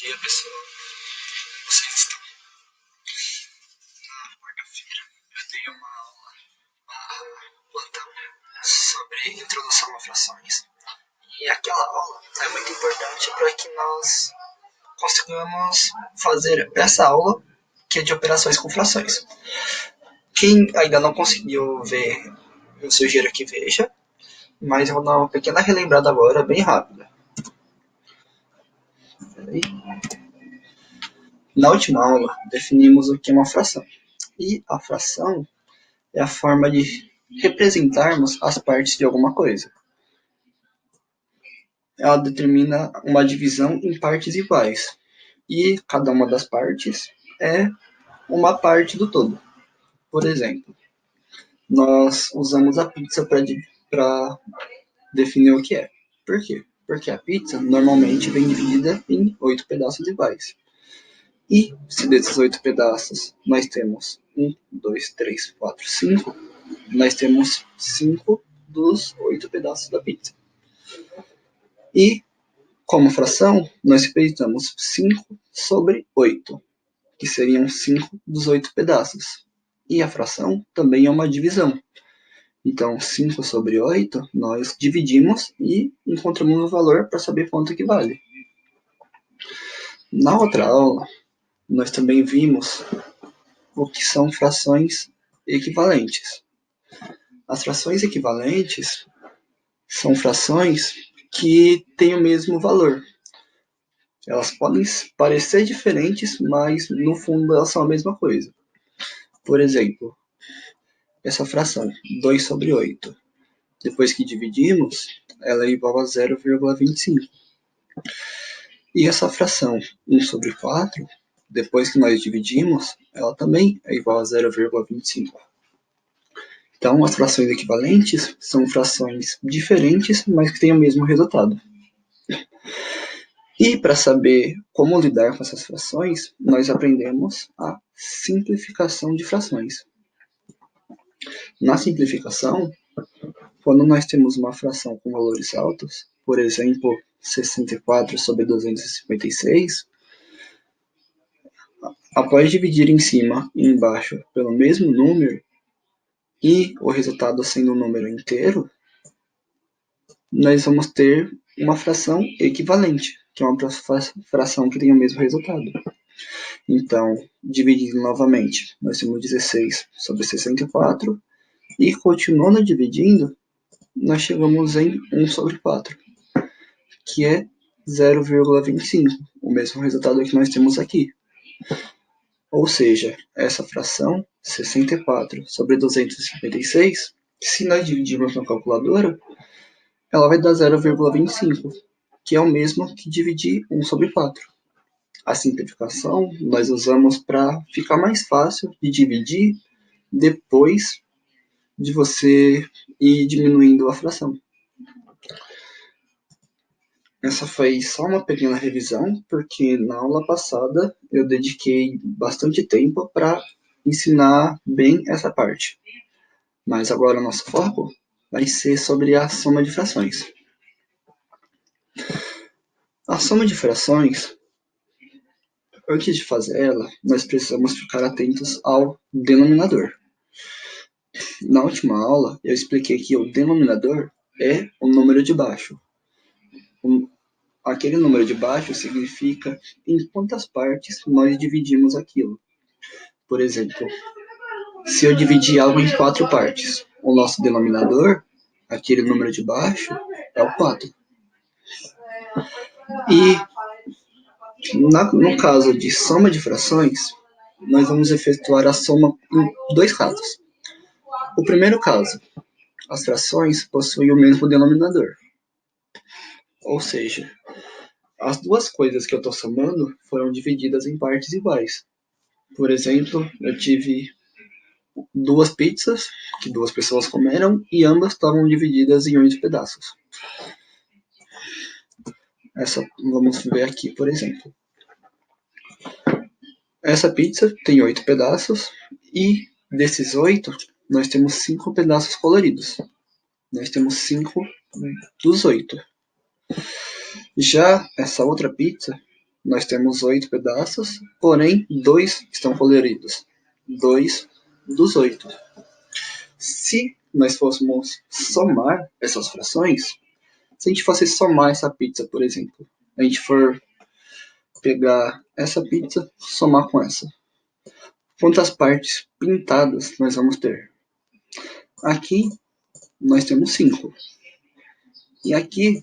dia, pessoal. Vocês estão? Na quarta-feira eu dei uma aula, uma plantão, sobre introdução a frações. E aquela aula é muito importante para que nós consigamos fazer essa aula, que é de operações com frações. Quem ainda não conseguiu ver, eu sugiro que veja, mas eu vou dar uma pequena relembrada agora, bem rápida. Na última aula, definimos o que é uma fração. E a fração é a forma de representarmos as partes de alguma coisa. Ela determina uma divisão em partes iguais. E cada uma das partes é uma parte do todo. Por exemplo, nós usamos a pizza para definir o que é. Por quê? Porque a pizza normalmente vem dividida em 8 pedaços iguais. E se desses 8 pedaços nós temos 1, 2, 3, 4, 5, nós temos 5 dos 8 pedaços da pizza. E, como fração, nós representamos 5 sobre 8, que seriam 5 dos 8 pedaços. E a fração também é uma divisão. Então, 5 sobre 8, nós dividimos e encontramos o valor para saber quanto equivale. Na outra aula, nós também vimos o que são frações equivalentes. As frações equivalentes são frações que têm o mesmo valor. Elas podem parecer diferentes, mas no fundo elas são a mesma coisa. Por exemplo, essa fração 2 sobre 8, depois que dividimos, ela é igual a 0,25. E essa fração 1 sobre 4, depois que nós dividimos, ela também é igual a 0,25. Então, as frações equivalentes são frações diferentes, mas que têm o mesmo resultado. E para saber como lidar com essas frações, nós aprendemos a simplificação de frações. Na simplificação, quando nós temos uma fração com valores altos, por exemplo, 64 sobre 256, após dividir em cima e embaixo pelo mesmo número, e o resultado sendo um número inteiro, nós vamos ter uma fração equivalente, que é uma fração que tem o mesmo resultado. Então, dividindo novamente, nós temos 16 sobre 64, e continuando dividindo, nós chegamos em 1 sobre 4, que é 0,25, o mesmo resultado que nós temos aqui. Ou seja, essa fração, 64 sobre 256, se nós dividirmos na calculadora, ela vai dar 0,25, que é o mesmo que dividir 1 sobre 4. A simplificação nós usamos para ficar mais fácil de dividir depois de você ir diminuindo a fração. Essa foi só uma pequena revisão, porque na aula passada eu dediquei bastante tempo para ensinar bem essa parte. Mas agora o nosso foco vai ser sobre a soma de frações. A soma de frações, antes de fazer ela, nós precisamos ficar atentos ao denominador. Na última aula, eu expliquei que o denominador é o número de baixo. Aquele número de baixo significa em quantas partes nós dividimos aquilo. Por exemplo, se eu dividir algo em 4 partes, o nosso denominador, aquele número de baixo, é o 4. E no caso de soma de frações, nós vamos efetuar a soma em 2 casos. O primeiro caso, as frações possuem o mesmo denominador. Ou seja, as duas coisas que eu estou somando foram divididas em partes iguais. Por exemplo, eu tive 2 pizzas que 2 pessoas comeram e ambas estavam divididas em 8 pedaços. Vamos ver aqui, por exemplo. Essa pizza tem 8 pedaços e desses 8, nós temos 5 pedaços coloridos. Nós temos 5 dos 8. Já essa outra pizza, nós temos 8 pedaços, porém 2 estão coloridos. 2 dos 8. Se nós fôssemos somar essas frações, se a gente fosse somar essa pizza, por exemplo, a gente for pegar essa pizza, somar com essa. Quantas partes pintadas nós vamos ter? Aqui nós temos 5. E aqui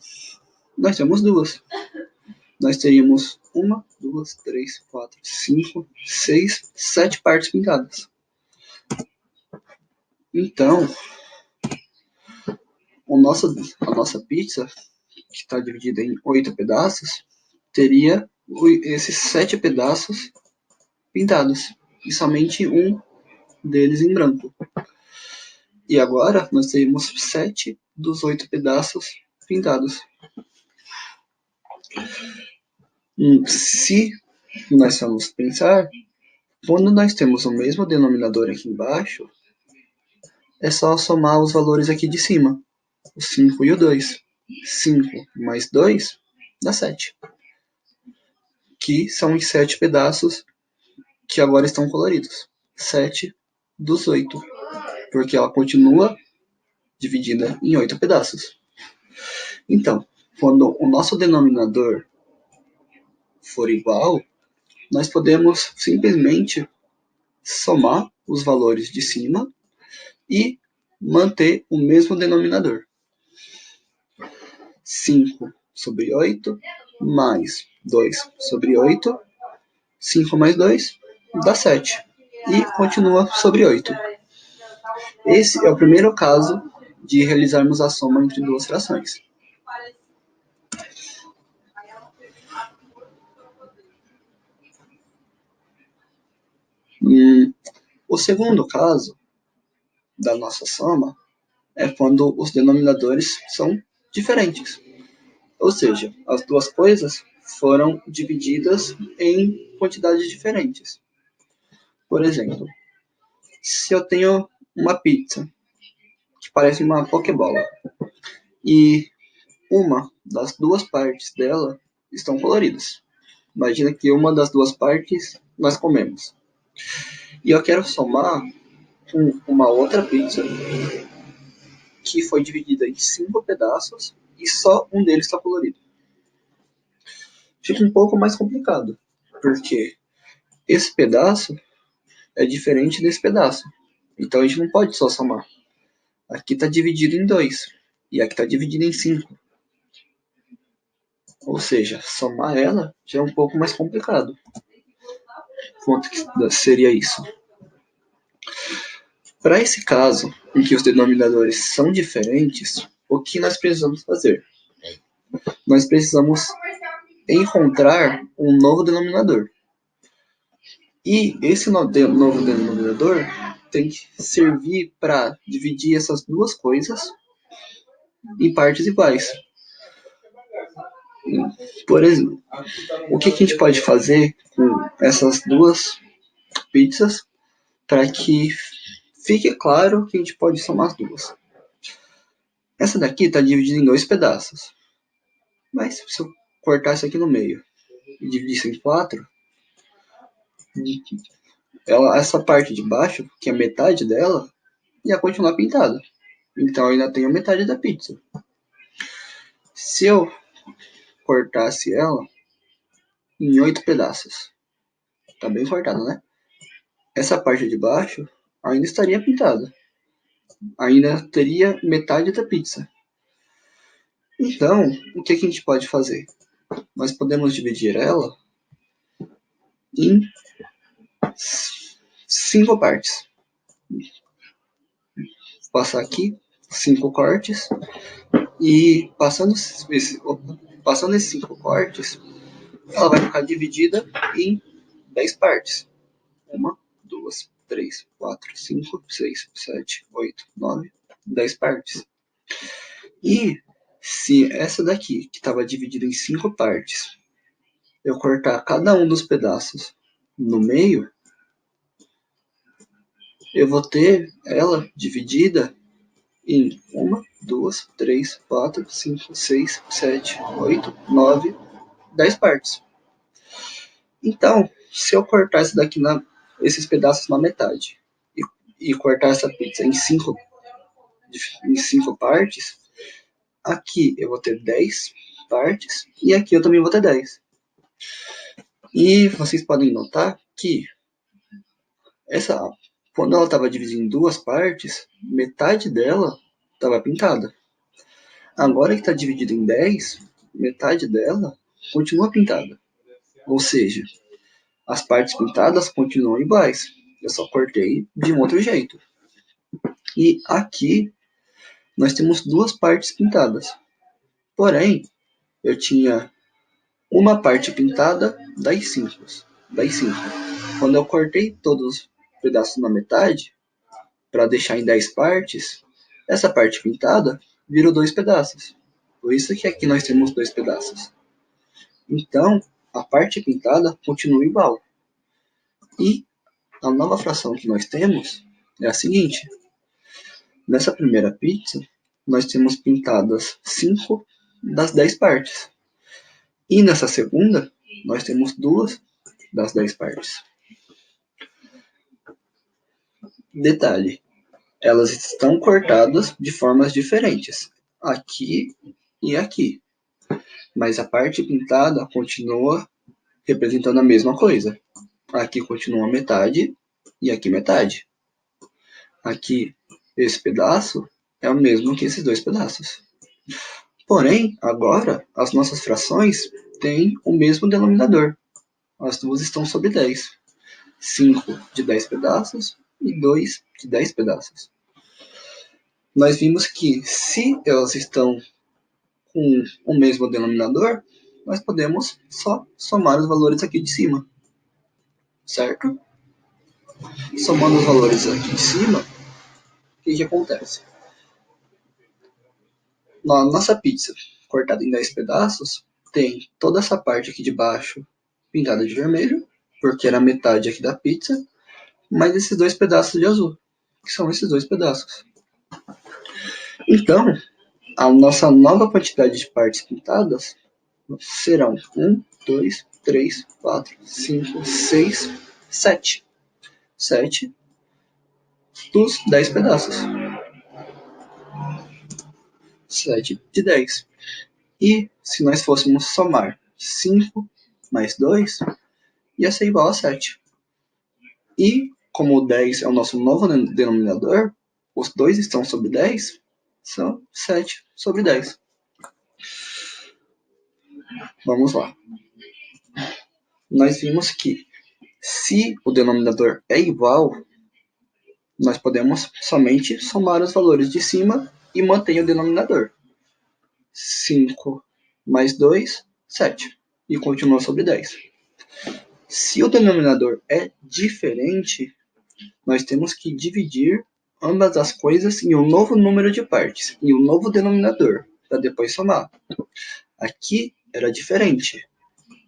nós temos 2. Nós teríamos 1, 2, 3, 4, 5, 6, 7 partes pintadas. Então, a nossa pizza, que está dividida em 8 pedaços, teria esses 7 pedaços pintados. E somente um deles em branco. E agora nós teríamos 7 dos 8 pedaços pintados. Se nós formos pensar, quando nós temos o mesmo denominador aqui embaixo, é só somar os valores aqui de cima, o 5 e o 2. 5 mais 2 dá 7. Que são os 7 pedaços que agora estão coloridos. 7 dos 8. Porque ela continua dividida em 8 pedaços. Então, quando o nosso denominador for igual, nós podemos simplesmente somar os valores de cima e manter o mesmo denominador. 5 sobre 8 mais 2 sobre 8, 5 mais 2 dá 7. E continua sobre 8. Esse é o primeiro caso de realizarmos a soma entre duas frações. O segundo caso da nossa soma é quando os denominadores são diferentes. Ou seja, as duas coisas foram divididas em quantidades diferentes. Por exemplo, se eu tenho uma pizza que parece uma pokebola e uma das duas partes dela estão coloridas. Imagina que uma das duas partes nós comemos. E eu quero somar com uma outra pizza que foi dividida em 5 pedaços e só um deles está colorido. Fica um pouco mais complicado, porque esse pedaço é diferente desse pedaço. Então a gente não pode só somar. Aqui está dividido em 2 e aqui está dividido em 5. Ou seja, somar ela já é um pouco mais complicado. Quanto que seria isso? Para esse caso, em que os denominadores são diferentes, o que nós precisamos fazer? Nós precisamos encontrar um novo denominador. E esse novo denominador tem que servir para dividir essas duas coisas em partes iguais. Por exemplo, o que a gente pode fazer com essas duas pizzas para que fique claro que a gente pode somar as duas? Essa daqui está dividida em 2 pedaços. Mas se eu cortar isso aqui no meio e dividir isso em 4, essa parte de baixo, que é metade dela, ia continuar pintada. Então eu ainda tenho metade da pizza. Se eu cortasse ela em 8 pedaços, tá bem cortado, né? Essa parte de baixo ainda estaria pintada. Ainda teria metade da pizza. Então, o que a gente pode fazer? Nós podemos dividir ela em 5 partes. Vou passar aqui 5 cortes e passando esses 5 cortes, ela vai ficar dividida em 10 partes. 1, 2, 3, 4, 5, 6, 7, 8, 9, 10 partes. E se essa daqui, que estava dividida em 5 partes, eu cortar cada um dos pedaços no meio, eu vou ter ela dividida em 1, 2, 3, 4, 5, 6, 7, 8, 9, 10 partes. Então, se eu cortar esses pedaços na metade e cortar essa pizza em cinco partes, aqui eu vou ter 10 partes e aqui eu também vou ter 10. E vocês podem notar que essa, quando ela estava dividida em duas partes, metade dela estava pintada. Agora que está dividida em 10, metade dela continua pintada. Ou seja, as partes pintadas continuam iguais. Eu só cortei de um outro jeito. E aqui nós temos duas partes pintadas. Porém, eu tinha uma parte pintada das cinco. Quando eu cortei todos os pedaços na metade, para deixar em 10 partes, essa parte pintada virou dois pedaços. Por isso que aqui nós temos dois pedaços. Então, a parte pintada continua igual. E a nova fração que nós temos é a seguinte. Nessa primeira pizza, nós temos pintadas 5 das 10 partes. E nessa segunda, nós temos duas das 10 partes. Detalhe, elas estão cortadas de formas diferentes, aqui e aqui. Mas a parte pintada continua representando a mesma coisa. Aqui continua metade e aqui metade. Aqui, esse pedaço é o mesmo que esses dois pedaços. Porém, agora, as nossas frações têm o mesmo denominador. As duas estão sobre 10. 5 de 10 pedaços e 2 de 10 pedaços. Nós vimos que se elas estão com o mesmo denominador, nós podemos só somar os valores aqui de cima. Certo? Somando os valores aqui de cima, o que acontece? Na nossa pizza, cortada em 10 pedaços, tem toda essa parte aqui de baixo pintada de vermelho, porque era metade aqui da pizza, mais esses dois pedaços de azul, que são esses dois pedaços. Então, a nossa nova quantidade de partes pintadas serão 1, 2, 3, 4, 5, 6, 7. 7 dos 10 pedaços. 7 de 10. E se nós fôssemos somar 5 mais 2, ia ser igual a 7. E como o 10 é o nosso novo denominador, os dois estão sobre 10, são 7 sobre 10. Vamos lá. Nós vimos que se o denominador é igual, nós podemos somente somar os valores de cima e manter o denominador. 5 mais 2, 7. E continua sobre 10. Se o denominador é diferente, nós temos que dividir ambas as coisas em um novo número de partes, em um novo denominador, para depois somar. Aqui era diferente.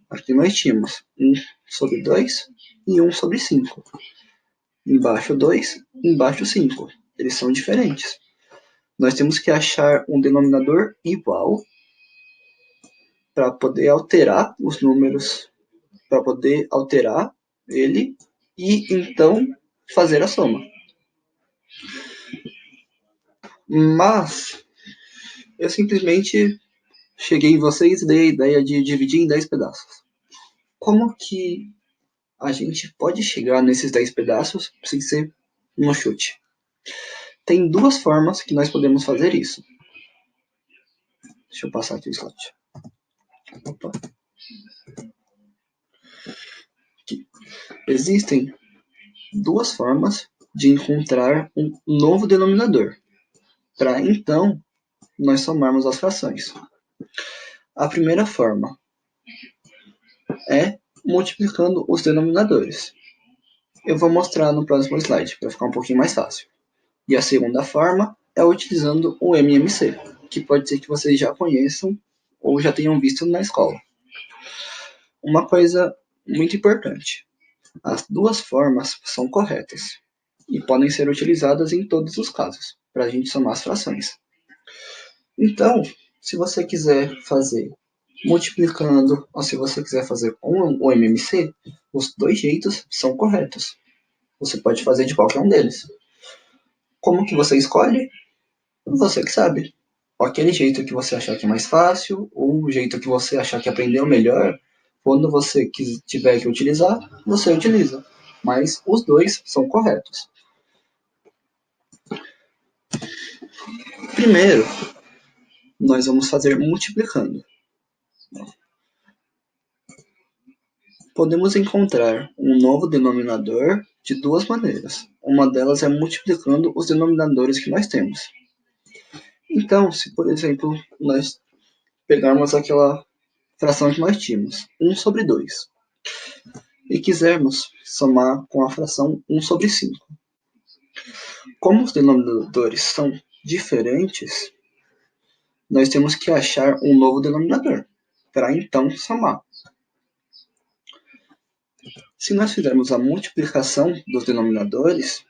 Aqui nós tínhamos 1 sobre 2 e 1 sobre 5. Embaixo 2, embaixo 5. Eles são diferentes. Nós temos que achar um denominador igual para poder alterar os números, para poder alterar ele e então fazer a soma. Mas eu simplesmente cheguei em vocês e dei a ideia de dividir em 10 pedaços. Como que a gente pode chegar nesses 10 pedaços sem ser no chute? Tem duas formas que nós podemos fazer isso. Deixa eu passar aqui o slide. Opa. Aqui. Existem duas formas de encontrar um novo denominador, para então nós somarmos as frações. A primeira forma é multiplicando os denominadores. Eu vou mostrar no próximo slide, para ficar um pouquinho mais fácil. E a segunda forma é utilizando o MMC, que pode ser que vocês já conheçam ou já tenham visto na escola. Uma coisa muito importante, as duas formas são corretas e podem ser utilizadas em todos os casos, para a gente somar as frações. Então, se você quiser fazer multiplicando, ou se você quiser fazer com o MMC, os dois jeitos são corretos. Você pode fazer de qualquer um deles. Como que você escolhe? Você que sabe. Aquele jeito que você achar que é mais fácil, ou o jeito que você achar que aprendeu melhor, quando você tiver que utilizar, você utiliza. Mas os dois são corretos. Primeiro, nós vamos fazer multiplicando. Podemos encontrar um novo denominador de duas maneiras. Uma delas é multiplicando os denominadores que nós temos. Então, se por exemplo, nós pegarmos aquela fração que nós tínhamos, 1 sobre 2, e quisermos somar com a fração 1 sobre 5. Como os denominadores são diferentes, nós temos que achar um novo denominador, para então somar. Se nós fizermos a multiplicação dos denominadores,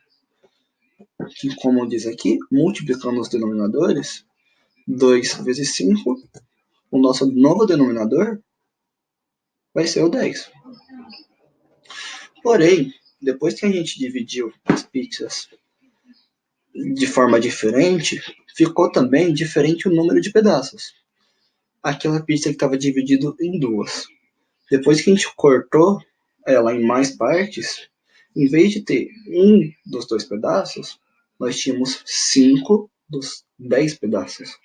que como diz aqui, multiplicando os denominadores, 2 vezes 5, o nosso novo denominador vai ser o 10. Porém, depois que a gente dividiu as pizzas de forma diferente, ficou também diferente o número de pedaços. Aquela pizza que estava dividida em duas. Depois que a gente cortou ela em mais partes, em vez de ter um dos dois pedaços, nós tínhamos 5 dos 10 pedaços.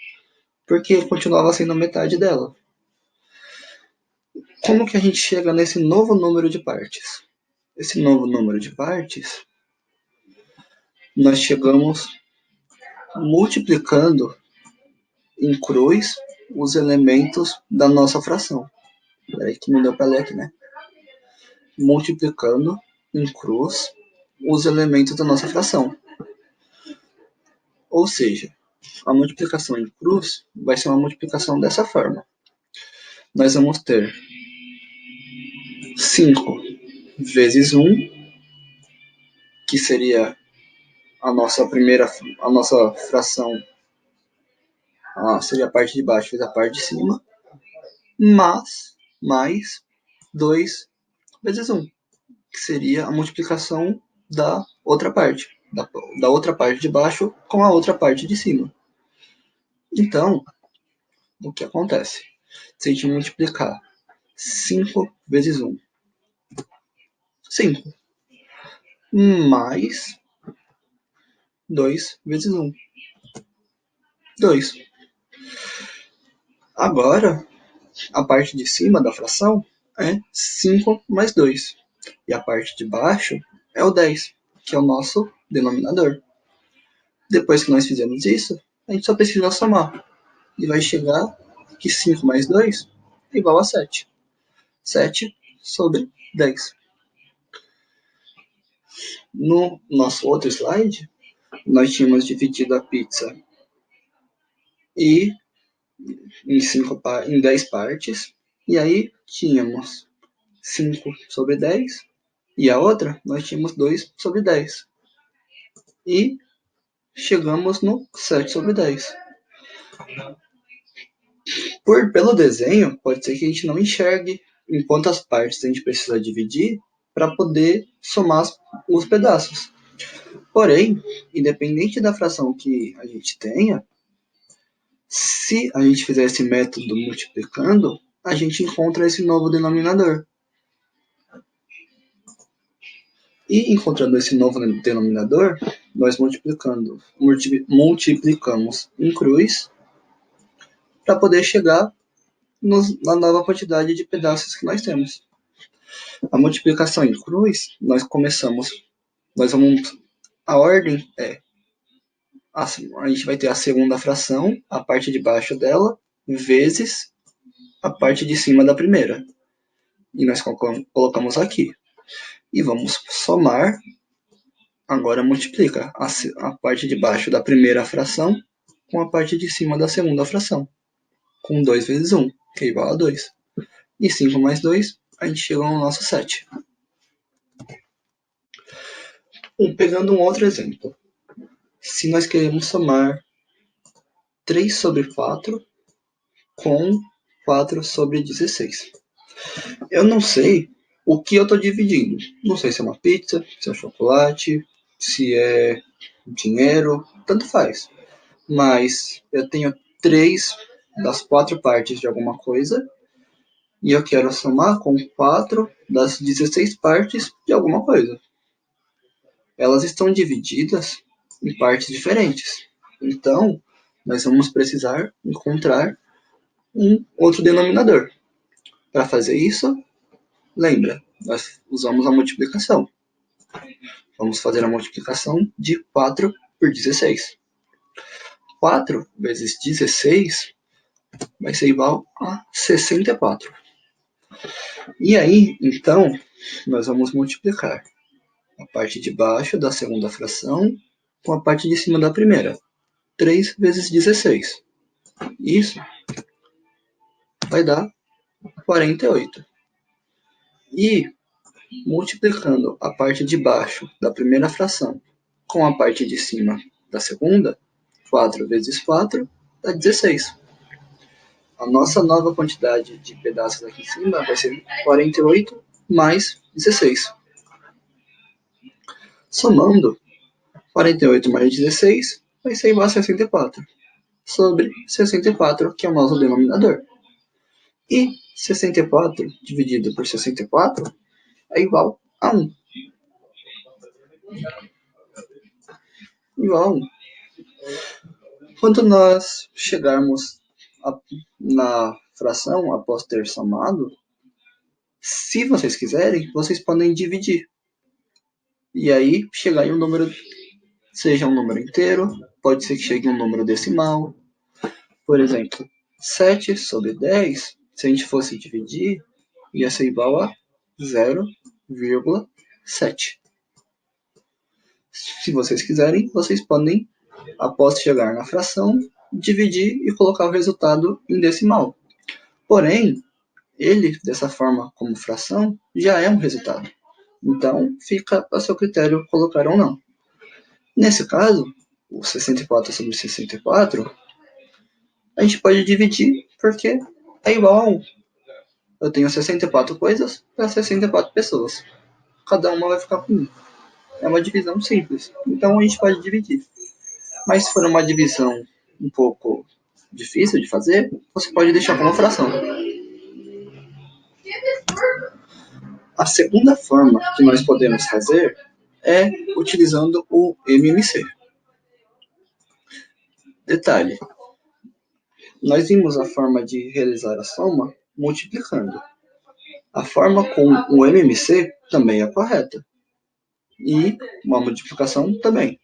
Porque continuava sendo metade dela. Como que a gente chega nesse novo número de partes? Esse novo número de partes, nós chegamos multiplicando em cruz os elementos da nossa fração. Peraí que não deu para ler aqui, né? Multiplicando em cruz os elementos da nossa fração. Ou seja, a multiplicação em cruz vai ser uma multiplicação dessa forma. Nós vamos ter 5 vezes 1, que seria a nossa fração, seria a parte de baixo vezes a parte de cima, mais 2 vezes 1, que seria a multiplicação da outra parte, da outra parte de baixo com a outra parte de cima. Então, o que acontece? Se a gente multiplicar 5 vezes 1, 5, mais 2 vezes 1, 2. Agora, a parte de cima da fração é 5 mais 2. E a parte de baixo é o 10, que é o nosso denominador. Depois que nós fizemos isso, a gente só precisa somar. E vai chegar que 5 mais 2 é igual a 7. 7 sobre 10. No nosso outro slide, nós tínhamos dividido a pizza em 10 partes. E aí tínhamos 5 sobre 10. E a outra, nós tínhamos 2 sobre 10. E chegamos no 7 sobre 10. Pelo desenho, pode ser que a gente não enxergue em quantas partes a gente precisa dividir para poder somar os pedaços. Porém, independente da fração que a gente tenha, se a gente fizer esse método multiplicando, a gente encontra esse novo denominador. E encontrando esse novo denominador, nós multiplicamos em cruz para poder chegar na nova quantidade de pedaços que nós temos. A multiplicação em cruz, a ordem é, a gente vai ter a segunda fração, a parte de baixo dela, vezes a parte de cima da primeira. E nós colocamos aqui. E vamos somar, agora multiplica a parte de baixo da primeira fração com a parte de cima da segunda fração, com 2 vezes 1, que é igual a 2. E 5 mais 2, a gente chega no nosso 7. Pegando um outro exemplo. Se nós queremos somar 3 sobre 4 com 4 sobre 16. Eu não sei o que eu estou dividindo. Não sei se é uma pizza, se é chocolate, se é dinheiro, tanto faz. Mas eu tenho 3 das 4 partes de alguma coisa e eu quero somar com 4 das 16 partes de alguma coisa. Elas estão divididas em partes diferentes. Então, nós vamos precisar encontrar um outro denominador. Para fazer isso, lembra, nós usamos a multiplicação. Vamos fazer a multiplicação de 4 por 16. 4 vezes 16 vai ser igual a 64. E aí, então, nós vamos multiplicar a parte de baixo da segunda fração com a parte de cima da primeira. 3 vezes 16. Isso vai dar 48. E multiplicando a parte de baixo da primeira fração com a parte de cima da segunda, 4 vezes 4 dá 16. A nossa nova quantidade de pedaços aqui em cima vai ser 48 mais 16. Somando, 48 mais 16 vai ser igual a 64, sobre 64, que é o nosso denominador. E 64 dividido por 64 é igual a 1. Igual a 1. Quando nós chegarmos na fração após ter somado, se vocês quiserem, vocês podem dividir. E aí chegar em um número, seja um número inteiro, pode ser que chegue um número decimal. Por exemplo, 7 sobre 10, se a gente fosse dividir, ia ser igual a 0,7. Se vocês quiserem, vocês podem, após chegar na fração, dividir e colocar o resultado em decimal. Porém, ele, dessa forma como fração, já é um resultado. Então, fica a seu critério colocar ou não. Nesse caso, o 64 sobre 64, a gente pode dividir porque é igual a 1. Eu tenho 64 coisas para 64 pessoas. Cada uma vai ficar com 1. É uma divisão simples. Então, a gente pode dividir. Mas se for uma divisão um pouco difícil de fazer, você pode deixar como fração. A segunda forma que nós podemos fazer é utilizando o MMC. Detalhe, nós vimos a forma de realizar a soma multiplicando. A forma com o MMC também é correta. E uma multiplicação também.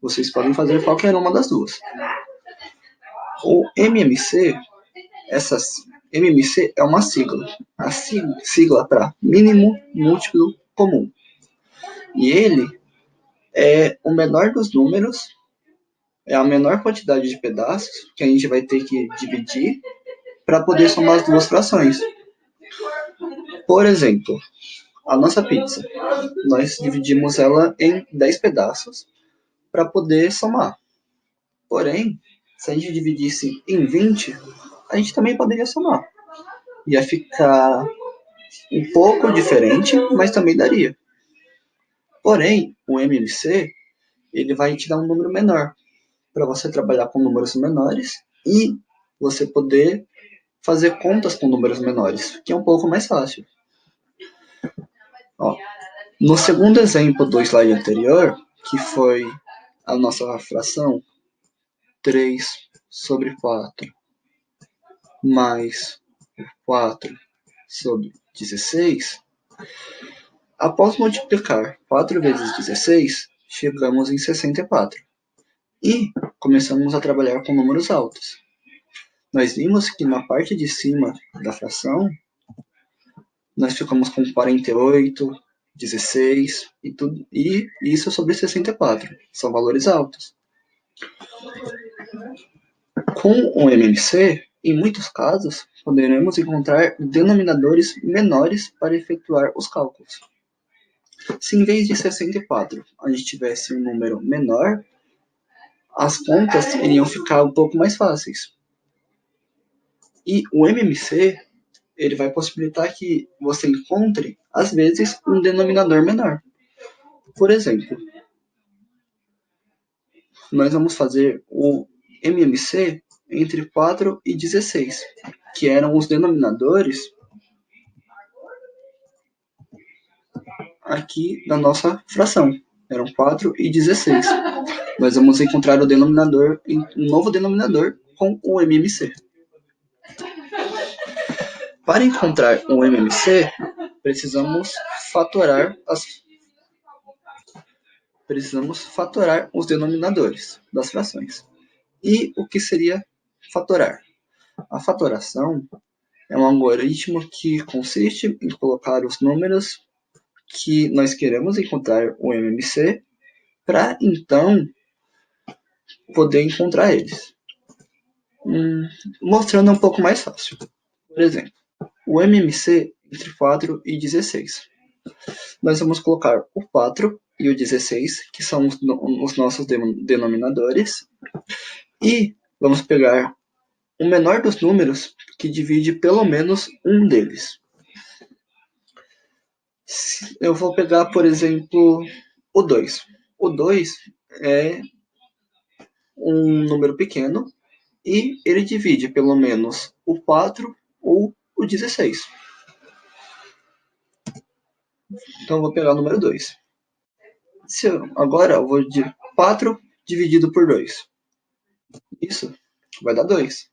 Vocês podem fazer qualquer uma das duas. O MMC, MMC é uma sigla. A sigla para mínimo múltiplo comum. E ele é o menor dos números, é a menor quantidade de pedaços que a gente vai ter que dividir para poder somar as duas frações. Por exemplo, a nossa pizza, nós dividimos ela em 10 pedaços para poder somar. Porém, se a gente dividisse em 20, a gente também poderia somar. Ia ficar um pouco diferente, mas também daria. Porém, o MMC, ele vai te dar um número menor, para você trabalhar com números menores e você poder fazer contas com números menores, que é um pouco mais fácil. Ó, no segundo exemplo do slide anterior, que foi a nossa fração 3 sobre 4 mais 4 sobre 16, após multiplicar 4 vezes 16, chegamos em 64 e começamos a trabalhar com números altos. Nós vimos que na parte de cima da fração, nós ficamos com 48, 16 e isso sobre 64. São valores altos. Com o MMC, em muitos casos, poderemos encontrar denominadores menores para efetuar os cálculos. Se em vez de 64 a gente tivesse um número menor, as contas iriam ficar um pouco mais fáceis. E o MMC, ele vai possibilitar que você encontre, às vezes, um denominador menor. Por exemplo, nós vamos fazer o MMC entre 4 e 16, que eram os denominadores aqui da nossa fração. Eram 4 e 16. Nós vamos encontrar o denominador, um novo denominador com o MMC. Para encontrar o MMC, precisamos fatorar os denominadores das frações. E o que seria fatorar? A fatoração é um algoritmo que consiste em colocar os números que nós queremos encontrar o MMC para então poder encontrar eles. Mostrando um pouco mais fácil. Por exemplo, o MMC entre 4 e 16. Nós vamos colocar o 4 e o 16, que são os nossos denominadores, e vamos pegar o menor dos números que divide pelo menos um deles. Eu vou pegar, por exemplo, o 2. O 2 é um número pequeno e ele divide pelo menos o 4 ou o 16. Então eu vou pegar o número 2. Agora eu vou de 4 dividido por 2. Isso vai dar 2.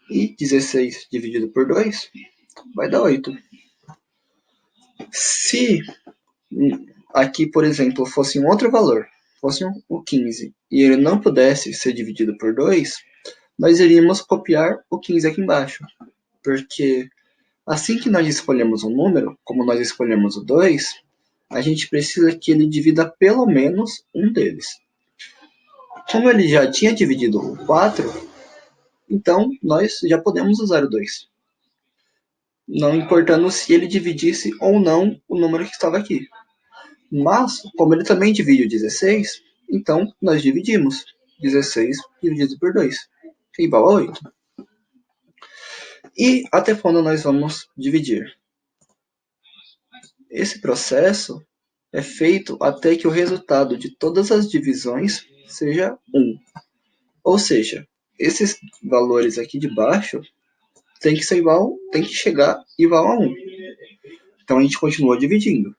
E 16 dividido por 2 vai dar 8. Se aqui, por exemplo, fosse um outro valor, fosse o 15, e ele não pudesse ser dividido por 2, nós iríamos copiar o 15 aqui embaixo. Porque assim que nós escolhemos um número, como nós escolhemos o 2, a gente precisa que ele divida pelo menos um deles. Como ele já tinha dividido o 4, então nós já podemos usar o 2. Não importando se ele dividisse ou não o número que estava aqui. Mas, como ele também divide o 16, então nós dividimos. 16 dividido por 2 é igual a 8. E até quando nós vamos dividir? Esse processo é feito até que o resultado de todas as divisões seja 1. Ou seja, esses valores aqui de baixo tem que chegar igual a 1. Então a gente continua dividindo.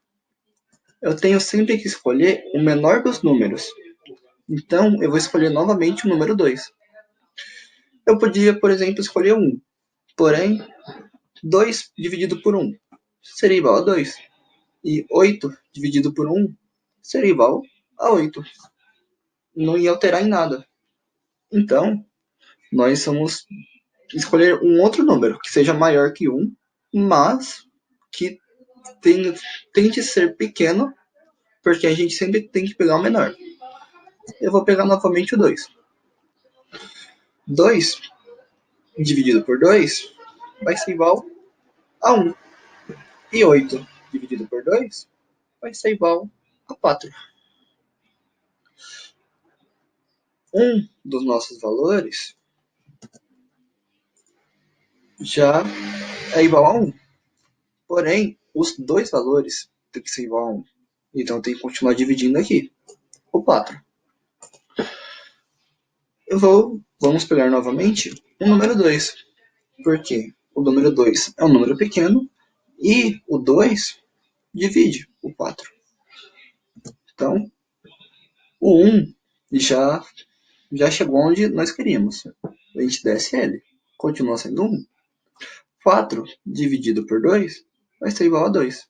Eu tenho sempre que escolher o menor dos números. Então eu vou escolher novamente o número 2. Eu podia, por exemplo, escolher 1. Porém, 2 dividido por 1 seria igual a 2. E 8 dividido por 1 seria igual a 8. Não ia alterar em nada. Então, nós vamos escolher um outro número que seja maior que 1, mas que tente ser pequeno, porque a gente sempre tem que pegar o menor. Eu vou pegar novamente o 2. 2 dividido por 2 vai ser igual a 1. E 8 dividido por 2 vai ser igual a 4. Um dos nossos valores já é igual a 1. Porém, os dois valores têm que ser igual a 1. Então tem que continuar dividindo aqui. O 4. Vamos pegar novamente o número 2. Porque o número 2 é um número pequeno e o 2 divide o 4. Então, o 1 já chegou onde nós queríamos. A gente desce ele. Continua sendo 1. 4 dividido por 2 vai ser igual a 2.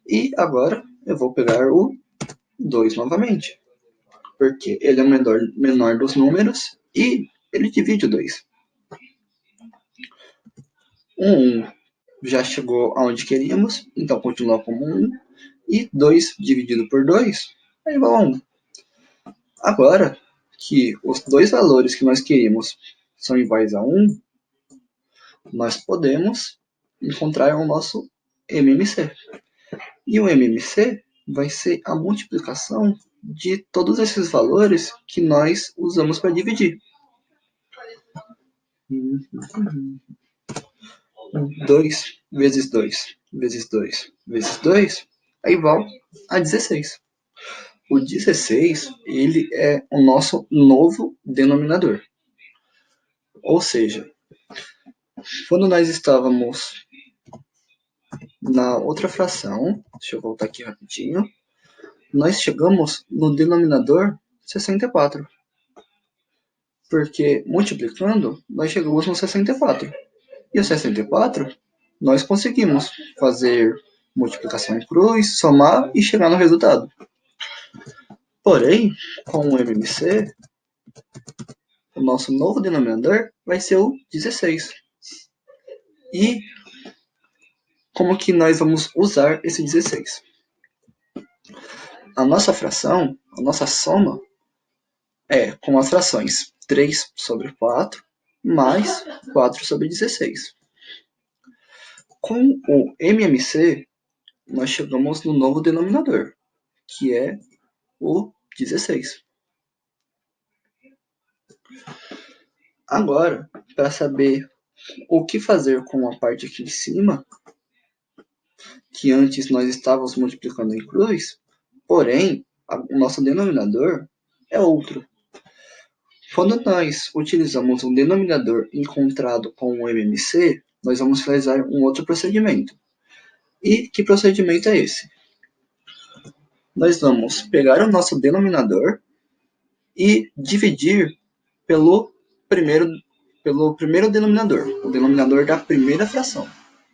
E agora eu vou pegar o 2 novamente. Porque ele é o menor dos números e ele divide o 2. O 1 já chegou aonde queríamos, então continua como 1. E 2 dividido por 2 é igual a 1. Agora que os dois valores que nós queríamos são iguais a 1, nós podemos encontrar o nosso MMC. E o MMC vai ser a multiplicação de todos esses valores que nós usamos para dividir. 2 vezes 2 vezes 2 vezes 2 é igual a 16. O 16, ele é o nosso novo denominador. Ou seja, quando nós estávamos na outra fração, deixa eu voltar aqui rapidinho, nós chegamos no denominador 64. Porque multiplicando, nós chegamos no 64. E o 64, nós conseguimos fazer multiplicação em cruz, somar e chegar no resultado. Porém, com o MMC, o nosso novo denominador vai ser o 16. E como que nós vamos usar esse 16? A nossa fração, a nossa soma, é com as frações 3 sobre 4 mais 4 sobre 16. Com o MMC, nós chegamos no novo denominador, que é o 16. Agora, para saber o que fazer com a parte aqui de cima, que antes nós estávamos multiplicando em cruz, porém, o nosso denominador é outro. Quando nós utilizamos um denominador encontrado com o MMC, nós vamos realizar um outro procedimento. E que procedimento é esse? Nós vamos pegar o nosso denominador e dividir pelo primeiro denominador, o denominador da primeira fração,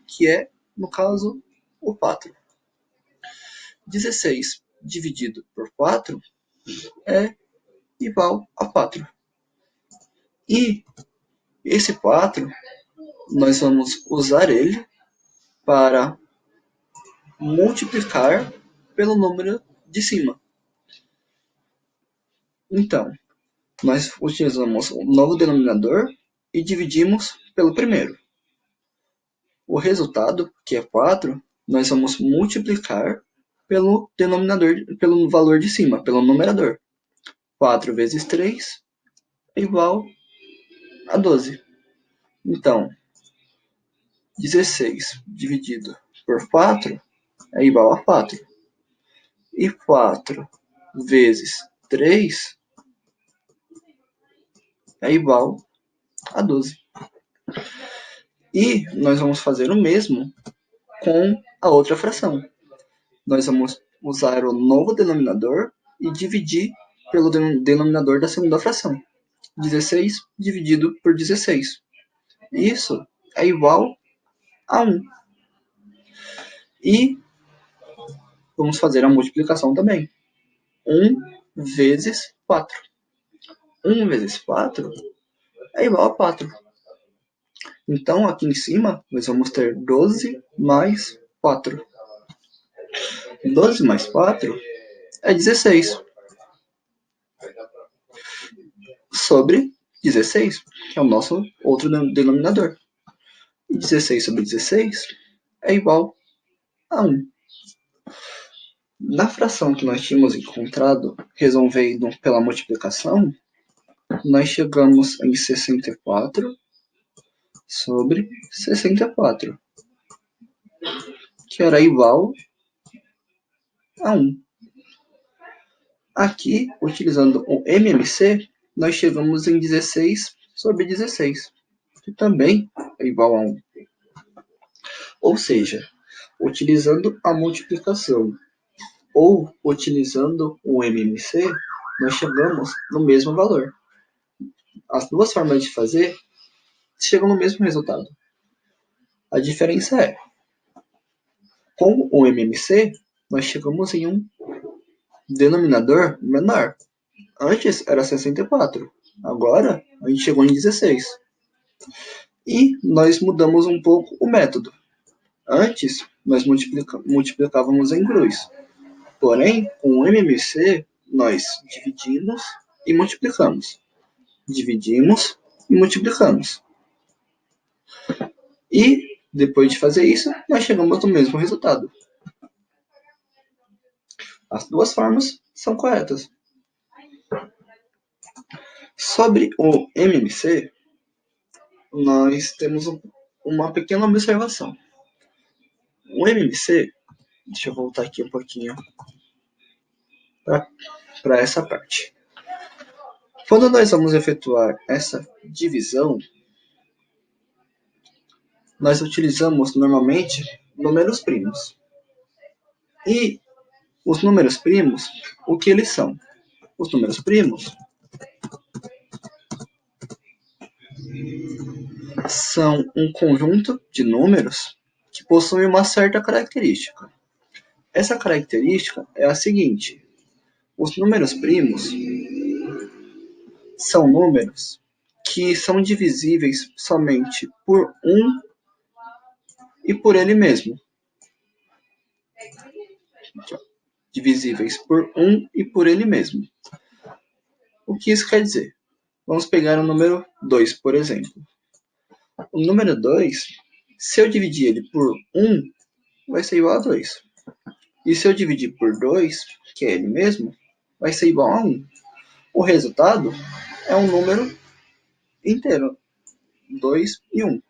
que é, no caso, o 4. 16 dividido por 4 é igual a 4. E esse 4, nós vamos usar ele para multiplicar pelo número de cima. Então, nós utilizamos o novo denominador e dividimos pelo primeiro. O resultado, que é 4, nós vamos multiplicar pelo denominador, pelo valor de cima, pelo numerador. 4 vezes 3 é igual a 12. Então, 16 dividido por 4 é igual a 4. E 4 vezes 3 é igual a 12. E nós vamos fazer o mesmo com a outra fração. Nós vamos usar o novo denominador e dividir pelo denominador da segunda fração. 16 dividido por 16. Isso é igual a 1. E vamos fazer a multiplicação também. 1 vezes 4. 1 vezes 4 é igual a 4. Então, aqui em cima, nós vamos ter 12 mais 4. 12 mais 4 é 16. Sobre 16, que é o nosso outro denominador. E 16 sobre 16 é igual a 1. Na fração que nós tínhamos encontrado, resolvendo pela multiplicação, nós chegamos em 64 sobre 64, que era igual a 1. Aqui, utilizando o MMC, nós chegamos em 16 sobre 16, que também é igual a 1. Ou seja, utilizando a multiplicação ou utilizando o MMC, nós chegamos no mesmo valor. As duas formas de fazer chegam no mesmo resultado. A diferença é, com o MMC, nós chegamos em um denominador menor. Antes era 64, agora a gente chegou em 16. E nós mudamos um pouco o método. Antes, nós multiplicávamos em cruz. Porém, com o MMC, nós dividimos e multiplicamos. Dividimos e multiplicamos. E, depois de fazer isso, nós chegamos no mesmo resultado. As duas formas são corretas. Sobre o MMC, nós temos uma pequena observação. O MMC, deixa eu voltar aqui um pouquinho para essa parte. Quando nós vamos efetuar essa divisão, nós utilizamos normalmente números primos. E os números primos, o que eles são? Os números primos são um conjunto de números que possuem uma certa característica. Essa característica é a seguinte: os números primos são números que são divisíveis somente por um e por ele mesmo. Divisíveis por um e por ele mesmo. O que isso quer dizer? Vamos pegar o número 2, por exemplo. O número 2, se eu dividir ele por 1, vai ser igual a 2. E se eu dividir por 2, que é ele mesmo, vai ser igual a 1. O resultado é um número inteiro, 2 e 1.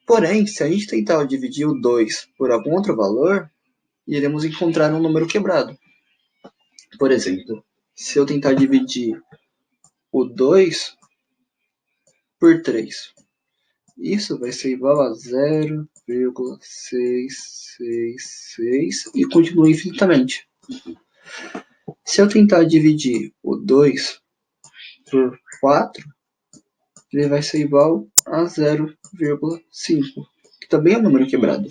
Porém, se a gente tentar dividir o 2 por algum outro valor, iremos encontrar um número quebrado. Por exemplo, se eu tentar dividir o 2 por 3, isso vai ser igual a 0,666 e continua infinitamente. Se eu tentar dividir o 2 por 4, ele vai ser igual a 0,5, que também é um número quebrado.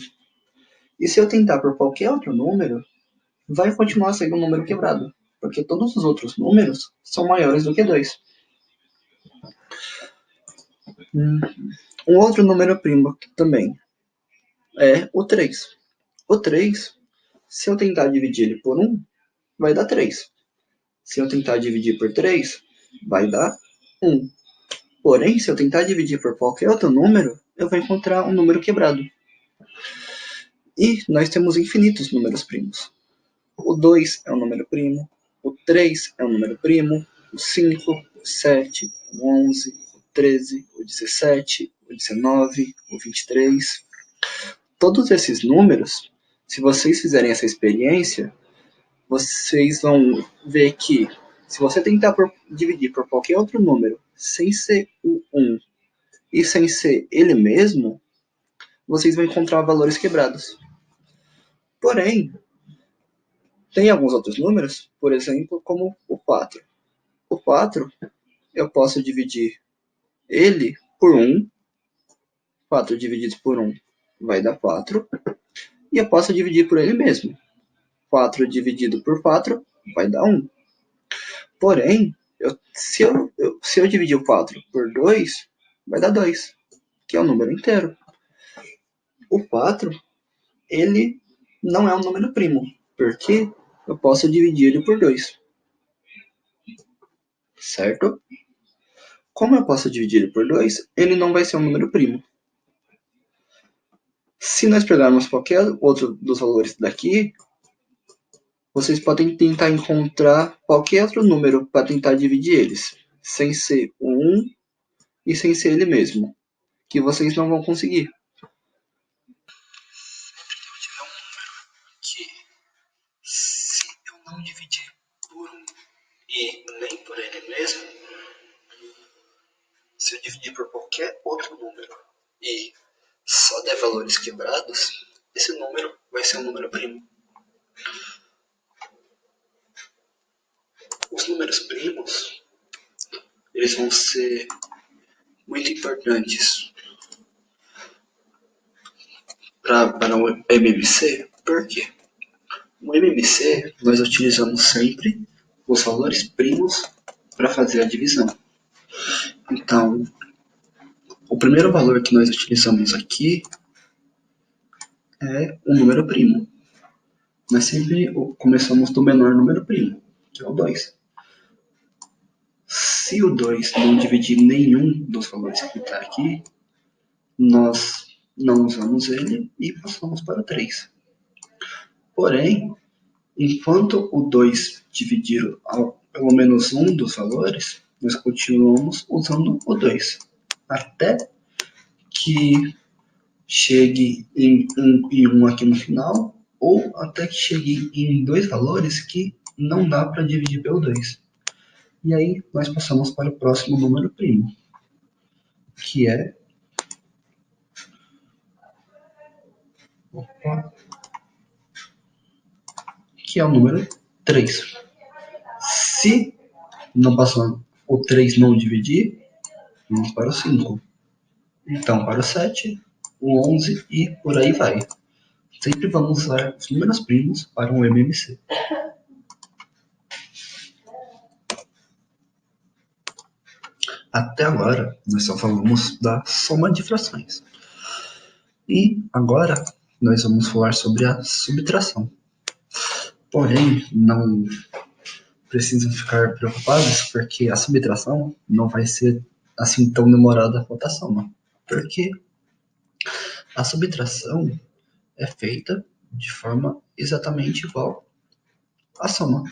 E se eu tentar por qualquer outro número, vai continuar sendo um número quebrado, porque todos os outros números são maiores do que 2. Um outro número primo também é o 3. O 3, se eu tentar dividir ele por 1, vai dar 3. Se eu tentar dividir por 3, vai dar 1. Porém, se eu tentar dividir por qualquer outro número, eu vou encontrar um número quebrado. E nós temos infinitos números primos. O 2 é um número primo, o 3 é um número primo, o 5, o 7, o 11, o 13, o 17, o 19, o 23. Todos esses números, se vocês fizerem essa experiência, vocês vão ver que se você tentar dividir por qualquer outro número, sem ser o 1 e sem ser ele mesmo, vocês vão encontrar valores quebrados. Porém, tem alguns outros números, por exemplo, como o 4. O 4, eu posso dividir ele por 1. 4 dividido por 1 vai dar 4. E eu posso dividir por ele mesmo. 4 dividido por 4 vai dar 1. Porém, se eu dividir o 4 por 2, vai dar 2, que é um número inteiro. O 4, ele não é um número primo, porque eu posso dividir ele por 2. Certo? Como eu posso dividir ele por 2, ele não vai ser um número primo. Se nós pegarmos qualquer outro dos valores daqui, vocês podem tentar encontrar qualquer outro número para tentar dividir eles, sem ser o 1 e sem ser ele mesmo, que vocês não vão conseguir. Que se eu não dividir por 1 e nem por ele mesmo, se eu dividir por qualquer outro número e só der valores quebrados, esse número vai ser um número primo. Os números primos, eles vão ser muito importantes para o MMC. Por quê? No MMC, nós utilizamos sempre os valores primos para fazer a divisão. Então, o primeiro valor que nós utilizamos aqui é o número primo. Nós sempre começamos do menor número primo, que é o 2. Se o 2 não dividir nenhum dos valores que está aqui, nós não usamos ele e passamos para o 3. Porém, enquanto o 2 dividir pelo menos um dos valores, nós continuamos usando o 2. até que chegue em 1 e 1 aqui no final, ou até que chegue em dois valores que não dá para dividir pelo 2. E aí nós passamos para o próximo número primo, que é o número 3. Se não passar o 3 não dividir, vamos para o 5. Então, para o 7, o 11 e por aí vai. Sempre vamos usar os números primos para um MMC. Até agora, nós só falamos da soma de frações. E agora, nós vamos falar sobre a subtração. Porém, não precisam ficar preocupados, porque a subtração não vai ser assim tão demorada quanto a soma. Porque a subtração é feita de forma exatamente igual à soma.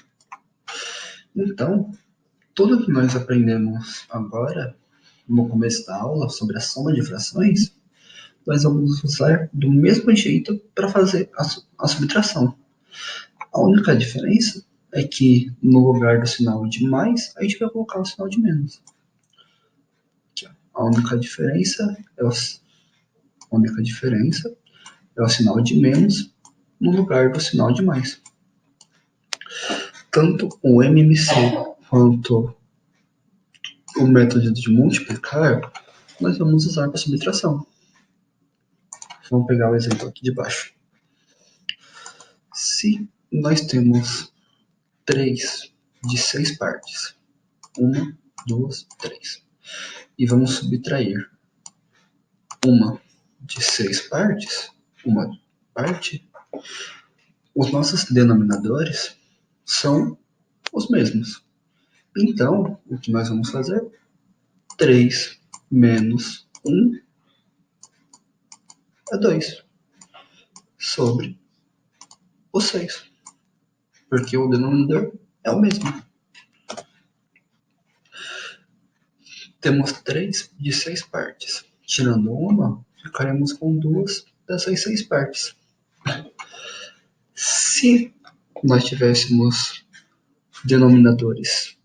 Então, tudo que nós aprendemos agora, no começo da aula, sobre a soma de frações, nós vamos usar do mesmo jeito para fazer a subtração. A única diferença é que no lugar do sinal de mais, a gente vai colocar o sinal de menos. Aqui, a única diferença é o sinal de menos no lugar do sinal de mais. Tanto o MMC quanto o método de multiplicar, nós vamos usar para subtração. Vamos pegar o exemplo aqui de baixo. Se nós temos 3 de 6 partes, 1, 2, 3, e vamos subtrair uma de 6 partes, uma parte, os nossos denominadores são os mesmos. Então, o que nós vamos fazer? 3 menos 1 é 2 sobre o 6, porque o denominador é o mesmo. Temos 3 de 6 partes. Tirando uma, ficaremos com 2 dessas 6 partes. Se nós tivéssemos denominadores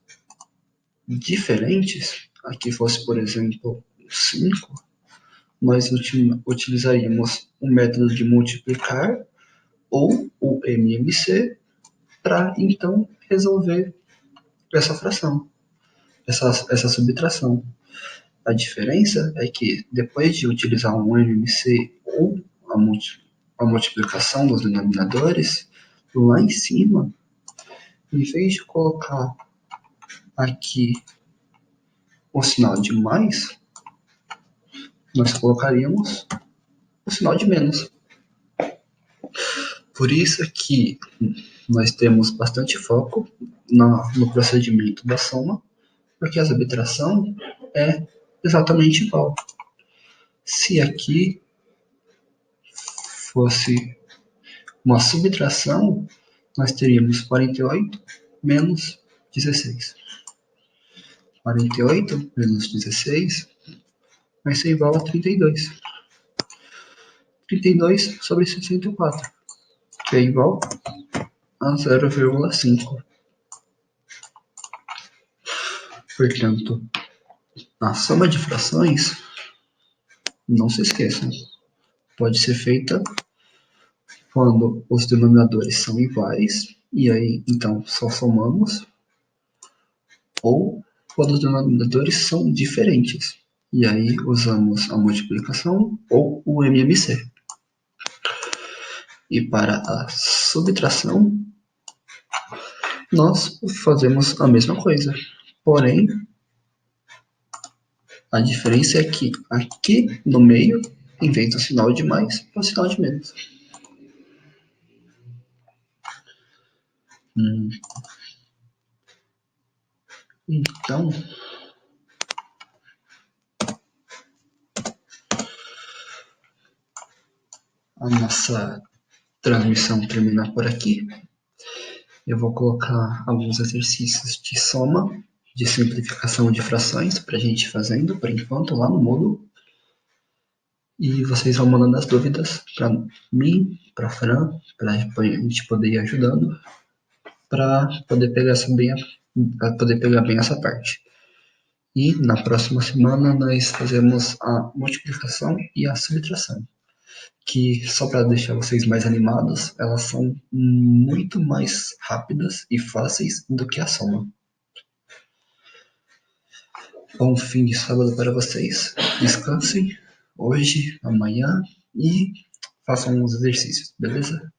diferentes, aqui fosse, por exemplo, 5, nós utilizaríamos o método de multiplicar ou o MMC para, então, resolver essa fração, essa subtração. A diferença é que, depois de utilizar um MMC ou a multiplicação dos denominadores, lá em cima, em vez de colocar aqui o sinal de mais, nós colocaríamos o sinal de menos. Por isso que nós temos bastante foco no procedimento da soma, porque a subtração é exatamente igual. Se aqui fosse uma subtração, nós teríamos 48 menos 16. 48 menos 16 vai ser igual a 32. 32 sobre 64, que é igual a 0,5. Portanto, a soma de frações, não se esqueçam, pode ser feita quando os denominadores são iguais, e aí então só somamos, ou quando os denominadores são diferentes, e aí usamos a multiplicação ou o MMC. E para a subtração, nós fazemos a mesma coisa, porém, a diferença é que aqui no meio, em vez do sinal de mais, é o sinal de menos. Então, a nossa transmissão termina por aqui. Eu vou colocar alguns exercícios de soma, de simplificação de frações para a gente ir fazendo, por enquanto, lá no módulo. E vocês vão mandando as dúvidas para mim, para Fran, para a gente poder ir ajudando, para poder pegar bem essa parte. E na próxima semana nós fazemos a multiplicação e a subtração, que só para deixar vocês mais animados, elas são muito mais rápidas e fáceis do que a soma. Bom fim de sábado para vocês. Descansem hoje, amanhã e façam uns exercícios, beleza?